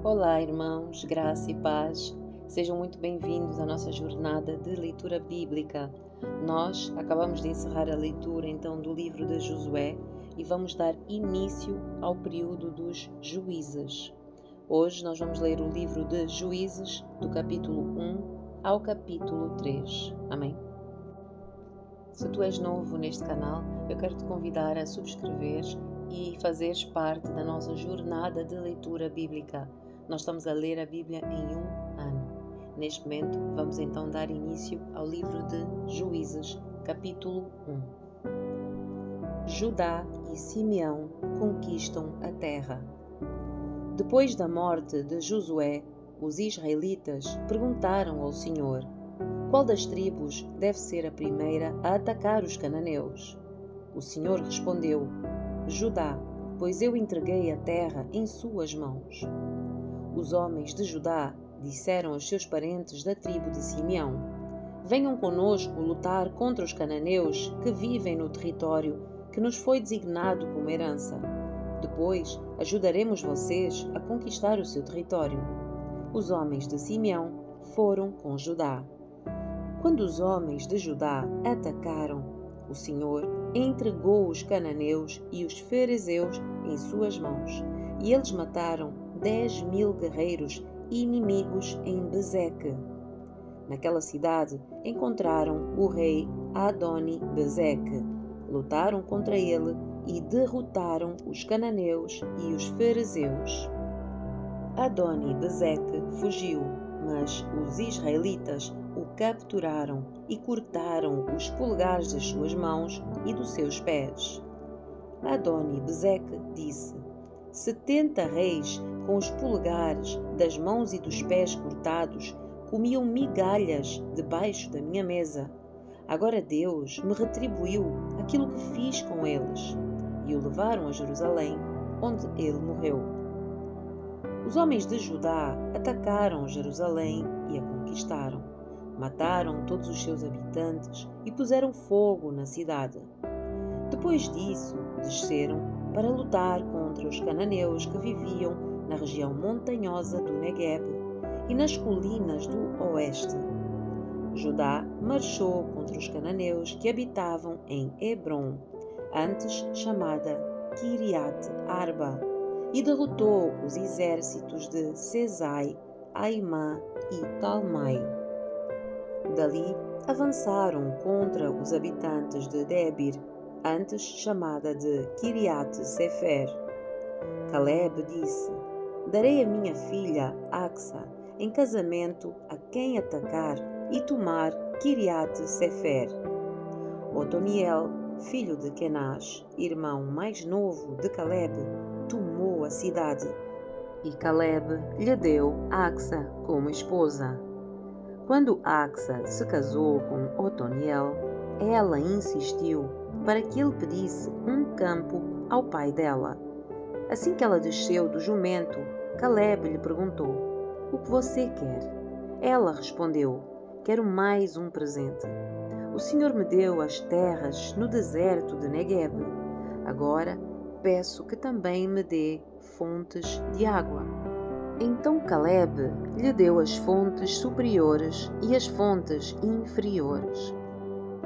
Olá, irmãos, graça e paz. Sejam muito bem-vindos à nossa jornada de leitura bíblica. Nós acabamos de encerrar a leitura então do livro de Josué e vamos dar início ao período dos Juízes. Hoje nós vamos ler o livro de Juízes, do capítulo 1 ao capítulo 3. Amém? Se tu és novo neste canal, eu quero te convidar a subscreveres e fazeres parte da nossa jornada de leitura bíblica. Nós estamos a ler a Bíblia em um ano. Neste momento, vamos então dar início ao livro de Juízes, capítulo 1. Judá e Simeão conquistam a terra. Depois da morte de Josué, os israelitas perguntaram ao Senhor: qual das tribos deve ser a primeira a atacar os cananeus? O Senhor respondeu: Judá, pois eu entreguei a terra em suas mãos. Os homens de Judá disseram aos seus parentes da tribo de Simeão: venham conosco lutar contra os cananeus que vivem no território que nos foi designado como herança. Depois ajudaremos vocês a conquistar o seu território. Os homens de Simeão foram com Judá. Quando os homens de Judá atacaram, o Senhor entregou os cananeus e os ferezeus em suas mãos, e eles mataram 10.000 guerreiros inimigos em Bezeque. Naquela cidade encontraram o rei Adoni-Bezeque, lutaram contra ele e derrotaram os cananeus e os ferezeus. Adoni-Bezeque fugiu, mas os israelitas o capturaram e cortaram os polegares das suas mãos e dos seus pés. Adoni-Bezeque disse: 70 reis com os polegares das mãos e dos pés cortados comiam migalhas debaixo da minha mesa. Agora Deus me retribuiu aquilo que fiz com eles. E o levaram a Jerusalém, onde ele morreu. Os homens de Judá atacaram Jerusalém e a conquistaram. Mataram todos os seus habitantes e puseram fogo na cidade. Depois disso, desceram para lutar contra os cananeus que viviam na região montanhosa do Negueb e nas colinas do oeste. Judá marchou contra os cananeus que habitavam em Hebron, antes chamada Kiriat Arba, e derrotou os exércitos de Sesai, Aimá e Talmai. Dali avançaram contra os habitantes de Debir, antes chamada de Kiriat Sefer. Caleb disse: darei a minha filha Axa em casamento a quem atacar e tomar Kiriat Sefer. Otoniel, filho de Kenaz, irmão mais novo de Caleb, tomou a cidade, e Caleb lhe deu Axa como esposa. Quando Axa se casou com Otoniel, ela insistiu para que ele pedisse um campo ao pai dela. Assim que ela desceu do jumento, Caleb lhe perguntou: o que você quer? Ela respondeu: quero mais um presente. O Senhor me deu as terras no deserto de Negueb. Agora peço que também me dê fontes de água. Então Caleb lhe deu as fontes superiores e as fontes inferiores.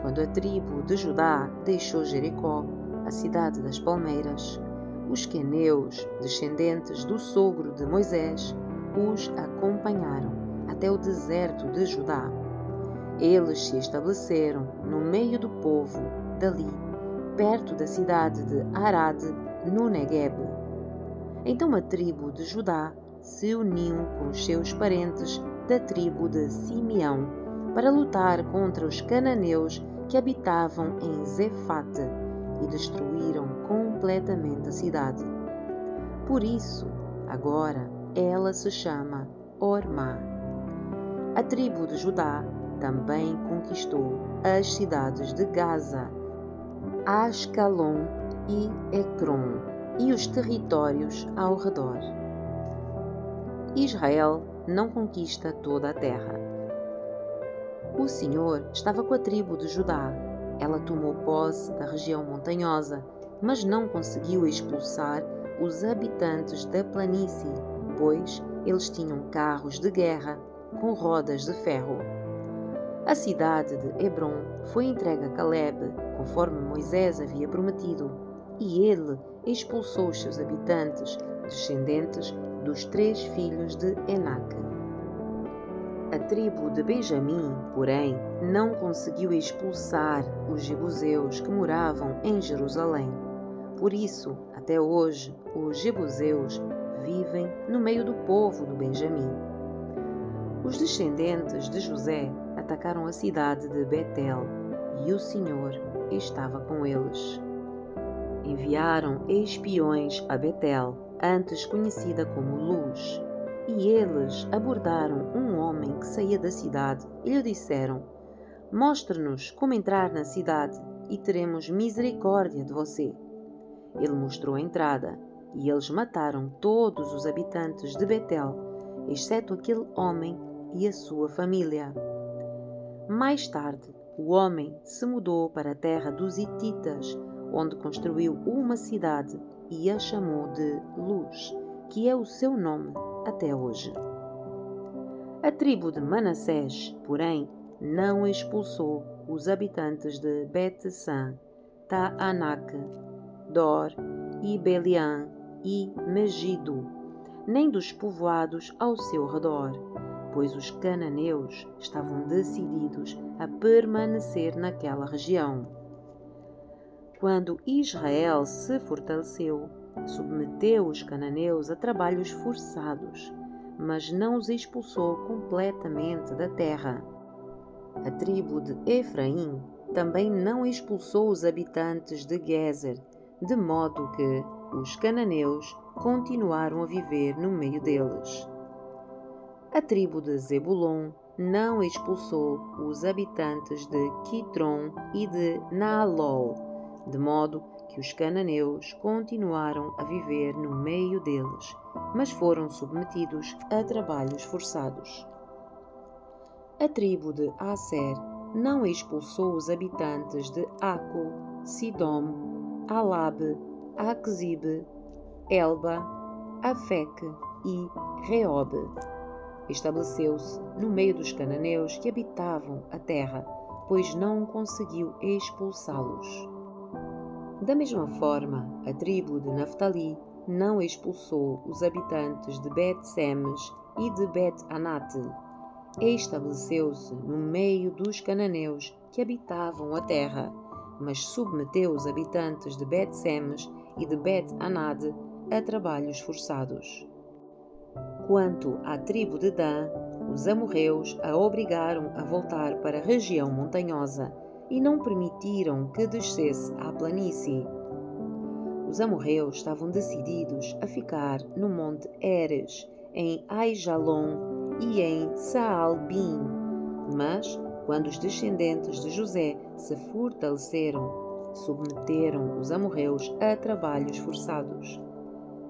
Quando a tribo de Judá deixou Jericó, a cidade das palmeiras, os queneus, descendentes do sogro de Moisés, os acompanharam até o deserto de Judá. Eles se estabeleceram no meio do povo dali, perto da cidade de Arad, no Negueb. Então a tribo de Judá se uniu com os seus parentes da tribo de Simeão para lutar contra os cananeus que habitavam em Zefate e destruíram completamente a cidade. Por isso, agora ela se chama Ormá. A tribo de Judá também conquistou as cidades de Gaza, Ascalon e Ecrom e os territórios ao redor. Israel não conquista toda a terra. O Senhor estava com a tribo de Judá. Ela tomou posse da região montanhosa, mas não conseguiu expulsar os habitantes da planície, pois eles tinham carros de guerra com rodas de ferro. A cidade de Hebrom foi entregue a Caleb, conforme Moisés havia prometido, e ele expulsou os seus habitantes, descendentes dos 3 filhos de Enaque. A tribo de Benjamim, porém, não conseguiu expulsar os jebuseus que moravam em Jerusalém. Por isso, até hoje, os jebuseus vivem no meio do povo do Benjamim. Os descendentes de José atacaram a cidade de Betel e o Senhor estava com eles. Enviaram espiões a Betel, antes conhecida como Luz, e eles abordaram um homem que saía da cidade e lhe disseram: "Mostre-nos como entrar na cidade e teremos misericórdia de você." Ele mostrou a entrada e eles mataram todos os habitantes de Betel, exceto aquele homem e a sua família. Mais tarde, o homem se mudou para a terra dos Hititas, onde construiu uma cidade e a chamou de Luz, que é o seu nome até hoje. A tribo de Manassés, porém, não expulsou os habitantes de Bet-San, Taanac, Dor e Beliã e Megido, nem dos povoados ao seu redor, pois os cananeus estavam decididos a permanecer naquela região. Quando Israel se fortaleceu, submeteu os cananeus a trabalhos forçados, mas não os expulsou completamente da terra. A tribo de Efraim também não expulsou os habitantes de Gezer, de modo que os cananeus continuaram a viver no meio deles. A tribo de Zebulon não expulsou os habitantes de Quitron e de Naalol, de modo que os cananeus continuaram a viver no meio deles, mas foram submetidos a trabalhos forçados. A tribo de Aser não expulsou os habitantes de Aco, Sidom, Alabe, Aquzibe, Elba, Afeque e Reobe. Estabeleceu-se no meio dos cananeus que habitavam a terra, pois não conseguiu expulsá-los. Da mesma forma, a tribo de Naftali não expulsou os habitantes de Bet-Semes e de Bet-Anate. Estabeleceu-se no meio dos cananeus que habitavam a terra, mas submeteu os habitantes de Bet-Semes e de Bet-Anade a trabalhos forçados. Quanto à tribo de Dan, os amorreus a obrigaram a voltar para a região montanhosa e não permitiram que descesse à planície. Os amorreus estavam decididos a ficar no monte Heres, em Aijalon e em Saalbim, mas quando os descendentes de José se fortaleceram, submeteram os amorreus a trabalhos forçados.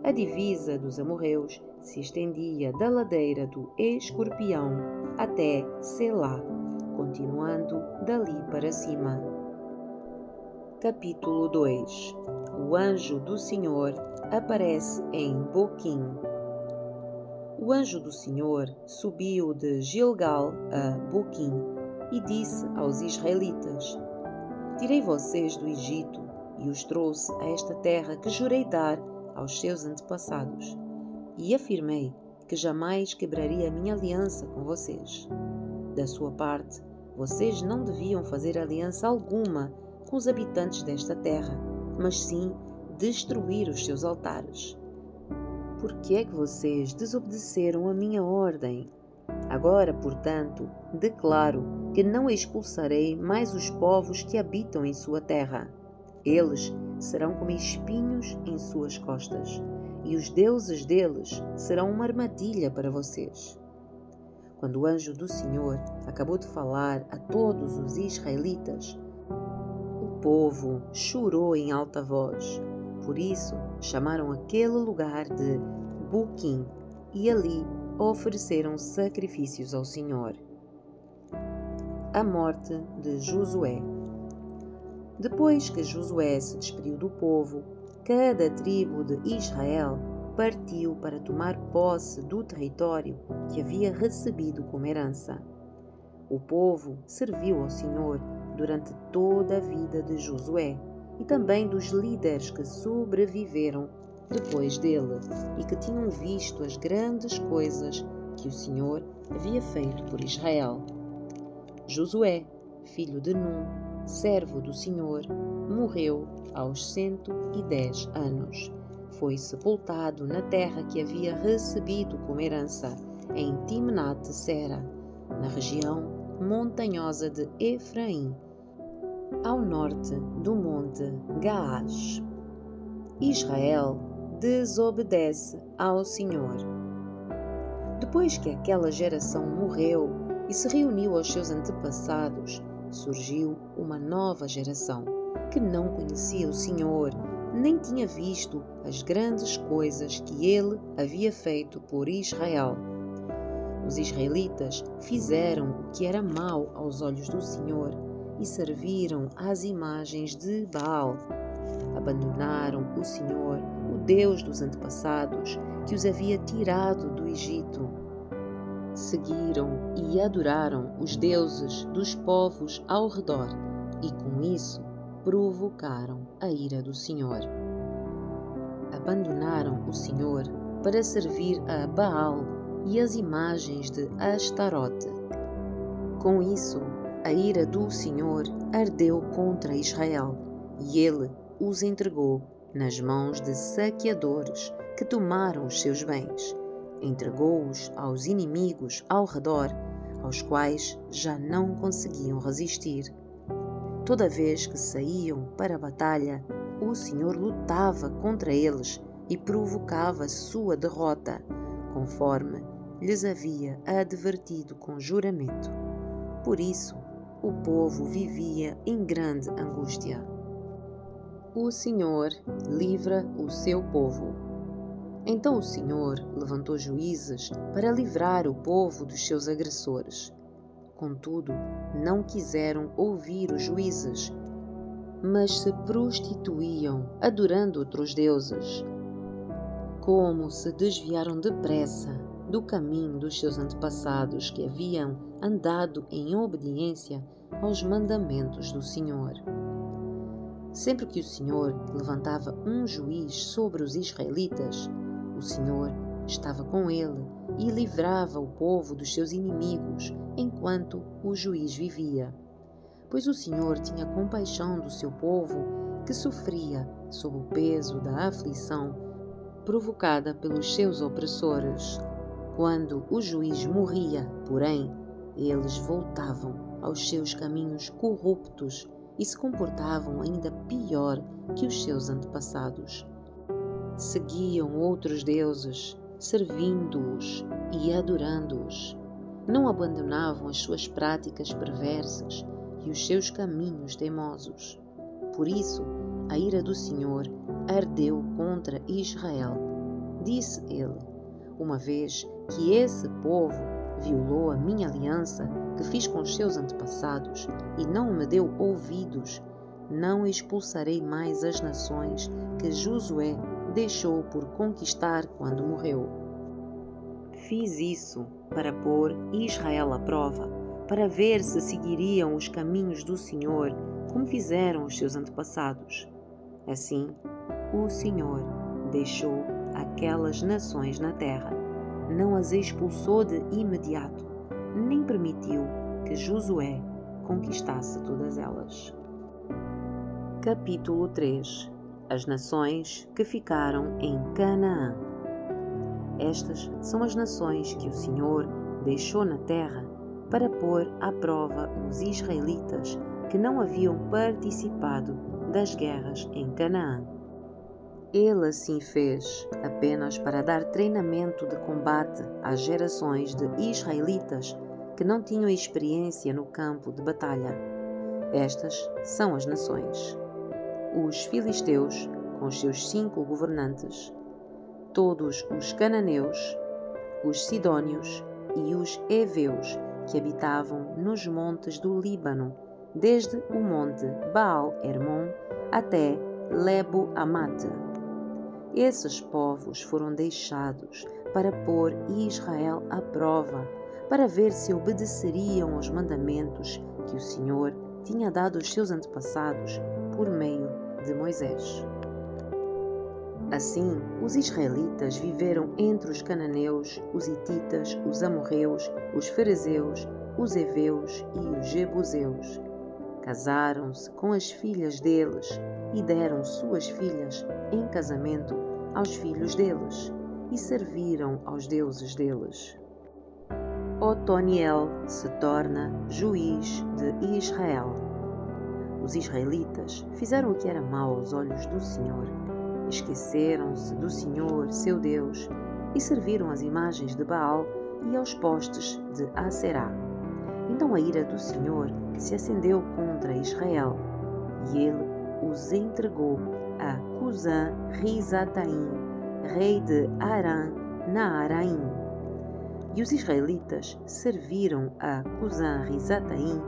A divisa dos amorreus se estendia da ladeira do Escorpião até Selá, continuando dali para cima. Capítulo 2. O anjo do Senhor aparece em Boquim. O anjo do Senhor subiu de Gilgal a Boquim e disse aos israelitas: "Tirei vocês do Egito e os trouxe a esta terra que jurei dar aos seus antepassados, e afirmei que jamais quebraria a minha aliança com vocês. Da sua parte, vocês não deviam fazer aliança alguma com os habitantes desta terra, mas sim destruir os seus altares. Por que é que vocês desobedeceram a minha ordem? Agora, portanto, declaro que não expulsarei mais os povos que habitam em sua terra. Eles serão como espinhos em suas costas, e os deuses deles serão uma armadilha para vocês." Quando o anjo do Senhor acabou de falar a todos os israelitas, o povo chorou em alta voz. Por isso, chamaram aquele lugar de Boquim e ali ofereceram sacrifícios ao Senhor. A morte de Josué. Depois que Josué se despediu do povo, cada tribo de Israel partiu para tomar posse do território que havia recebido como herança. O povo serviu ao Senhor durante toda a vida de Josué e também dos líderes que sobreviveram depois dele e que tinham visto as grandes coisas que o Senhor havia feito por Israel. Josué, filho de Num, servo do Senhor, morreu aos 110 anos. Foi sepultado na terra que havia recebido como herança, em Timnat-Sera, na região montanhosa de Efraim, ao norte do monte Gaash. Israel desobedece ao Senhor. Depois que aquela geração morreu e se reuniu aos seus antepassados, surgiu uma nova geração que não conhecia o Senhor, nem tinha visto as grandes coisas que ele havia feito por Israel. Os israelitas fizeram o que era mau aos olhos do Senhor e serviram às imagens de Baal. Abandonaram o Senhor, o Deus dos antepassados, que os havia tirado do Egito. Seguiram e adoraram os deuses dos povos ao redor e, com isso, provocaram a ira do Senhor. Abandonaram o Senhor para servir a Baal e as imagens de Astarote. Com isso, a ira do Senhor ardeu contra Israel e ele os entregou nas mãos de saqueadores que tomaram os seus bens. Entregou-os aos inimigos ao redor, aos quais já não conseguiam resistir. Toda vez que saíam para a batalha, o Senhor lutava contra eles e provocava sua derrota, conforme lhes havia advertido com juramento. Por isso, o povo vivia em grande angústia. O Senhor livra o seu povo. Então o Senhor levantou juízes para livrar o povo dos seus agressores. Contudo, não quiseram ouvir os juízes, mas se prostituíam, adorando outros deuses. Como se desviaram depressa do caminho dos seus antepassados que haviam andado em obediência aos mandamentos do Senhor. Sempre que o Senhor levantava um juiz sobre os israelitas, o Senhor estava com ele e livrava o povo dos seus inimigos enquanto o juiz vivia. Pois o Senhor tinha compaixão do seu povo que sofria sob o peso da aflição provocada pelos seus opressores. Quando o juiz morria, porém, eles voltavam aos seus caminhos corruptos e se comportavam ainda pior que os seus antepassados. Seguiam outros deuses, servindo-os e adorando-os. Não abandonavam as suas práticas perversas e os seus caminhos teimosos. Por isso, a ira do Senhor ardeu contra Israel. Disse ele: uma vez que esse povo violou a minha aliança que fiz com os seus antepassados e não me deu ouvidos, não expulsarei mais as nações que Josué deixou por conquistar quando morreu. Fiz isso para pôr Israel à prova, para ver se seguiriam os caminhos do Senhor, como fizeram os seus antepassados. Assim, o Senhor deixou aquelas nações na terra, não as expulsou de imediato, nem permitiu que Josué conquistasse todas elas. Capítulo 3. As nações que ficaram em Canaã. Estas são as nações que o Senhor deixou na terra para pôr à prova os israelitas que não haviam participado das guerras em Canaã. Ele assim fez apenas para dar treinamento de combate às gerações de israelitas que não tinham experiência no campo de batalha. Estas são as nações: os filisteus, com os seus 5 governantes, todos os cananeus, os sidônios e os heveus, que habitavam nos montes do Líbano, desde o monte Baal-Hermon até Lebo-Amate, Esses povos foram deixados para pôr Israel à prova, para ver se obedeceriam aos mandamentos que o Senhor tinha dado aos seus antepassados por meio de Moisés. Assim, os israelitas viveram entre os cananeus, os hititas, os amorreus, os ferezeus, os heveus e os jebuseus. Casaram-se com as filhas deles e deram suas filhas em casamento aos filhos deles e serviram aos deuses deles. Otoniel se torna juiz de Israel. Os israelitas fizeram o que era mau aos olhos do Senhor. Esqueceram-se do Senhor, seu Deus, e serviram às imagens de Baal e aos postes de Aserá. Então a ira do Senhor se acendeu contra Israel, e ele os entregou a Cusã-Risataim, rei de Aram-Naaraim. E os israelitas serviram a Cusã-Risataim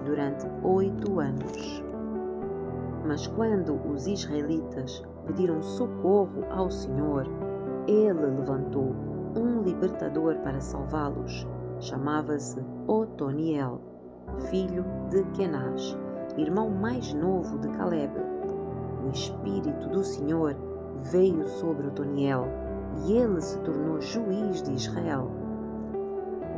durante 8 anos. Mas quando os israelitas pediram socorro ao Senhor, ele levantou um libertador para salvá-los. Chamava-se Otoniel, filho de Kenaz, irmão mais novo de Caleb. O Espírito do Senhor veio sobre Otoniel e ele se tornou juiz de Israel.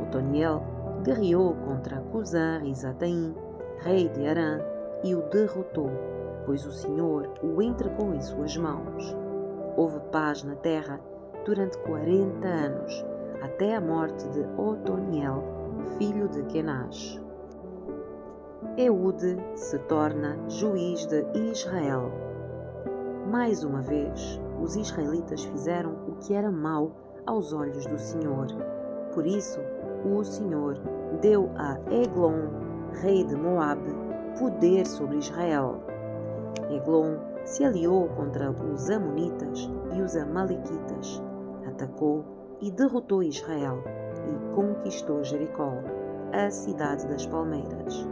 Otoniel guerreou contra Cusã-Risataim, rei de Arã, e o derrotou, pois o Senhor o entregou em suas mãos. Houve paz na terra durante 40 anos, até a morte de Otoniel, filho de Kenaz. Eude se torna juiz de Israel. Mais uma vez, os israelitas fizeram o que era mau aos olhos do Senhor. Por isso, o Senhor deu a Eglon, rei de Moabe, poder sobre Israel. Eglon se aliou contra os Amonitas e os Amalequitas, atacou e derrotou Israel e conquistou Jericó, a cidade das palmeiras.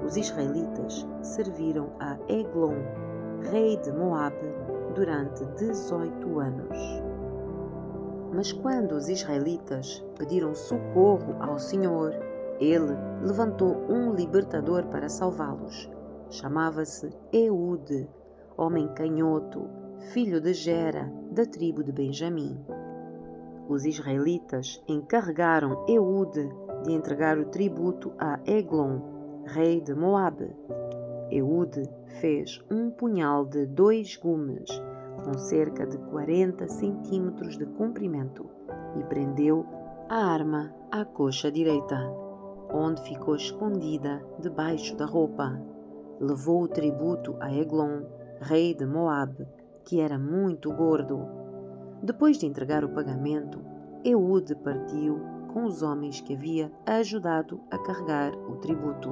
Os israelitas serviram a Eglon, rei de Moabe, durante 18 anos. Mas quando os israelitas pediram socorro ao Senhor, ele levantou um libertador para salvá-los. Chamava-se Eude, homem canhoto, filho de Gera, da tribo de Benjamim. Os israelitas encarregaram Eude de entregar o tributo a Eglon, rei de Moabe. Eude fez um punhal de 2 gumes, com cerca de 40 centímetros de comprimento, e prendeu a arma à coxa direita, onde ficou escondida debaixo da roupa. Levou o tributo a Eglon, rei de Moabe, que era muito gordo. Depois de entregar o pagamento, Eude partiu com os homens que havia ajudado a carregar o tributo.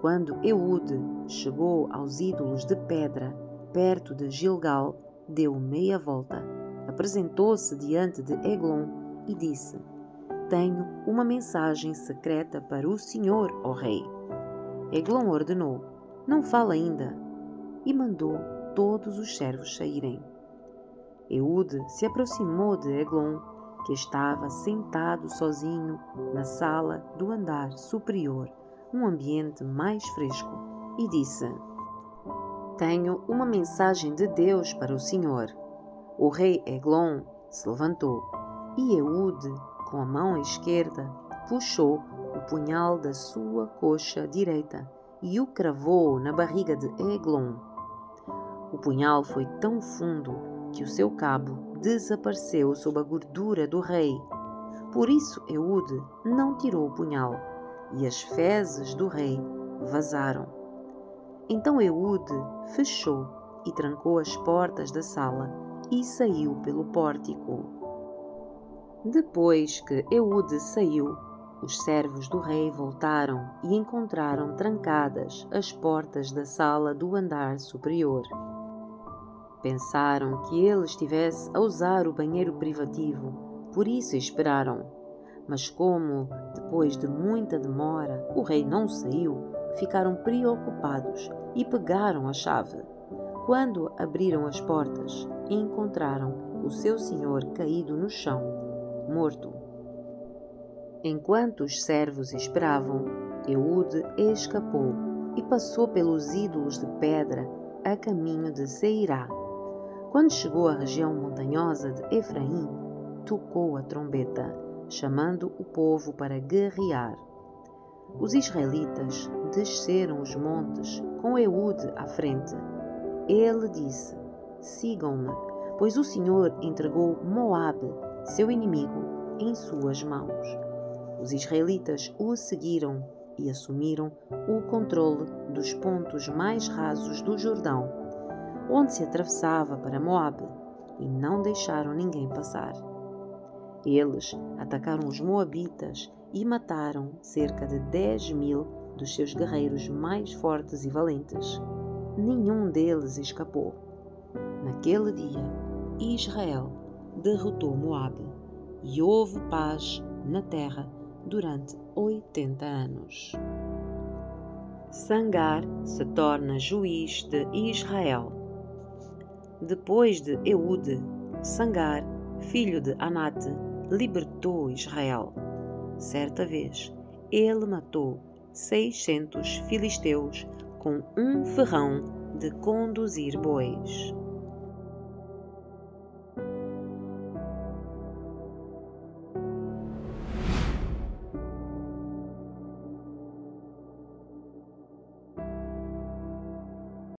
Quando Eude chegou aos ídolos de pedra, perto de Gilgal, deu meia volta, apresentou-se diante de Eglon e disse: "Tenho uma mensagem secreta para o Senhor, ó rei." Eglon ordenou: "Não fala ainda," e mandou todos os servos saírem. Eude se aproximou de Eglon, que estava sentado sozinho na sala do andar superior, um ambiente mais fresco, e disse: "Tenho uma mensagem de Deus para o Senhor." O rei Eglon se levantou e Eude, com a mão esquerda, puxou o punhal da sua coxa direita e o cravou na barriga de Eglon. O punhal foi tão fundo que o seu cabo desapareceu sob a gordura do rei. Por isso Eude não tirou o punhal e as fezes do rei vazaram. Então Eude fechou e trancou as portas da sala e saiu pelo pórtico. Depois que Eude saiu, os servos do rei voltaram e encontraram trancadas as portas da sala do andar superior. Pensaram que ele estivesse a usar o banheiro privativo, por isso esperaram. Mas como, depois de muita demora, o rei não saiu, ficaram preocupados e pegaram a chave. Quando abriram as portas, encontraram o seu senhor caído no chão, morto. Enquanto os servos esperavam, Eude escapou e passou pelos ídolos de pedra a caminho de Seirá. Quando chegou à região montanhosa de Efraim, tocou a trombeta, chamando o povo para guerrear. Os israelitas desceram os montes com Eude à frente. Ele disse: sigam-me, pois o Senhor entregou Moabe, seu inimigo, em suas mãos. Os israelitas o seguiram e assumiram o controle dos pontos mais rasos do Jordão, onde se atravessava para Moabe, e não deixaram ninguém passar. Eles atacaram os moabitas e mataram cerca de 10.000 dos seus guerreiros mais fortes e valentes. Nenhum deles escapou. Naquele dia, Israel derrotou Moabe e houve paz na terra durante 80 anos. Sangar se torna juiz de Israel. Depois de Eude, Sangar, filho de Anate, libertou Israel. Certa vez, ele matou 600 filisteus com um ferrão de conduzir bois.